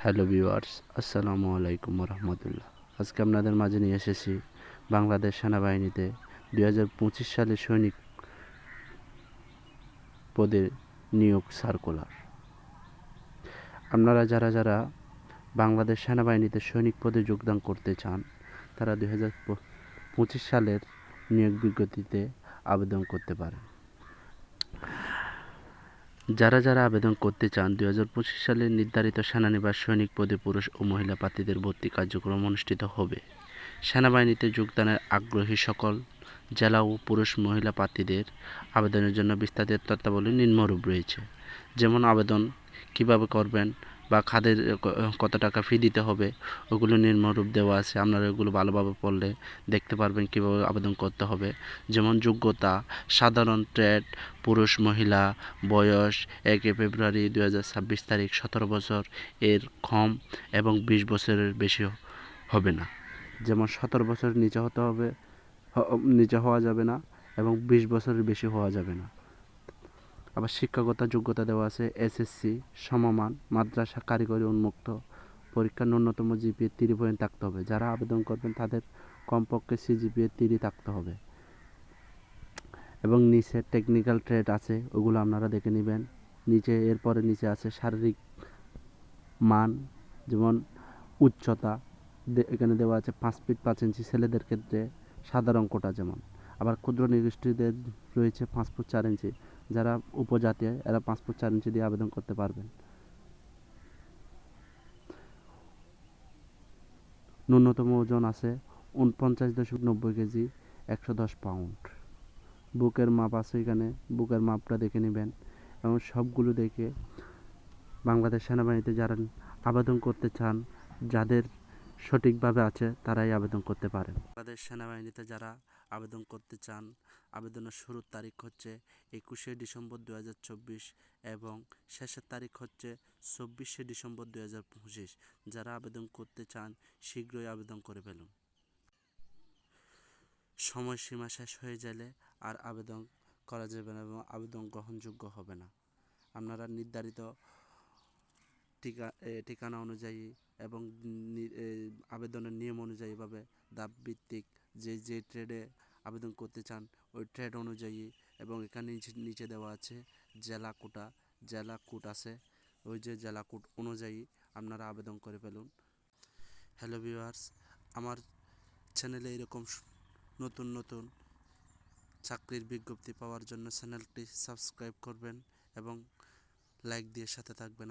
Hello viewers, আসসালামু আলাইকুম রহমতুল্লাহ। আজকে আপনাদের মাঝে নিয়ে এসেছি বাংলাদেশ সেনাবাহিনীতে 2025 সালে সৈনিক পদে নিয়োগ সার্কুলার। আপনারা যারা বাংলাদেশ সেনাবাহিনীতে সৈনিক পদে যোগদান করতে চান, তারা 2025 সালের নিয়োগ বিজ্ঞপ্তিতে আবেদন করতে পারেন। যারা আবেদন করতে চান, 2025 সালে নির্ধারিত সেনানিবাস সৈনিক পদে পুরুষ ও মহিলা প্রার্থীদের ভর্তি কার্যক্রম অনুষ্ঠিত হবে। সেনাবাহিনীতে যোগদানের আগ্রহী সকল জেলা ও পুরুষ মহিলা প্রার্থীদের আবেদনের জন্য বিস্তারিত তথ্যাবলী নিম্নরূপ রয়েছে। যেমন আবেদন কিভাবে করবেন বা খাদের কত টাকা ফি দিতে হবে, ওগুলো নিম্নরূপ দেওয়া আছে। আপনারা ওগুলো ভালোভাবে পড়লে দেখতে পারবেন কীভাবে আবেদন করতে হবে। যেমন যোগ্যতা, সাধারণ ট্রেড, পুরুষ মহিলা, বয়স 1 ফেব্রুয়ারি 2026 তারিখ, 17 বছর এর কম এবং 20 বছরের বেশি হবে না। যেমন 17 বছরের নিচে হতে হবে, নিচে হওয়া যাবে না, এবং 20 বছরের বেশি হওয়া যাবে না। আবার শিক্ষাগত যোগ্যতা দেওয়া আছে এসএসসি সমমান, মাদ্রাসা, কারিগরি উন্মুক্ত পরীক্ষার ন্যূনতম জিপিএ 3 পয়েন্ট থাকতে হবে। যারা আবেদন করবেন তাদের কমপক্ষে সিজিপিএ 3 থাকতে হবে। এবং নিচে টেকনিক্যাল ট্রেড আছে, ওগুলো আপনারা দেখে নেবেন। এরপরে নিচে আছে শারীরিক মান, যেমন উচ্চতা এখানে দেওয়া আছে 5 ফিট 5 ইঞ্চি ছেলেদের ক্ষেত্রে সাধারণ কোটা যেমন। আবার ক্ষুদ্র নিগোষ্ঠীদের রয়েছে 5 ফুট 4 ইঞ্চি। যারা উপজাতি এরা 5 ফুট 4 ইঞ্চি দিয়ে আবেদন করতে পারবেন। ন্যূনতম ওজন আছে 49.90 কেজি, 110 পাউন্ড। বুকের মাপ আছে এখানে, বুকের মাপটা দেখে নেবেন। এবং সবগুলো দেখে বাংলাদেশ সেনাবাহিনীতে যারা আবেদন করতে চান, যাদের সঠিকভাবে আছে, তারাই আবেদন করতে পারেন। বাংলাদেশ সেনাবাহিনীতে যারা আবেদন করতে চান, আবেদনের শুরুর তারিখ হচ্ছে 21শে ডিসেম্বর 2024 এবং শেষের তারিখ হচ্ছে 24শে ডিসেম্বর 2025। যারা আবেদন করতে চান শীঘ্রই আবেদন করে ফেলুন। সময়সীমা শেষ হয়ে গেলে আর আবেদন করা যাবে না এবং আবেদন গ্রহণযোগ্য হবে না। আপনারা নির্ধারিত ঠিকানা অনুযায়ী এবং আবেদনের নিয়ম অনুযায়ী ভাবে ধাপভিত্তিক যে ট্রেডে আবেদন করতে চান ওই ট্রেড অনুযায়ী, এবং এখানে নিচে দেওয়া আছে জেলা কোড আছে, ওই যে জেলা কোড অনুযায়ী আপনারা আবেদন করে ফেলুন। হ্যালো ভিউয়ার্স, আমার চ্যানেলে এরকম নতুন চাকরির বিজ্ঞপ্তি পাওয়ার জন্য চ্যানেলটি সাবস্ক্রাইব করবেন এবং লাইক দিয়ে সাথে থাকবেন।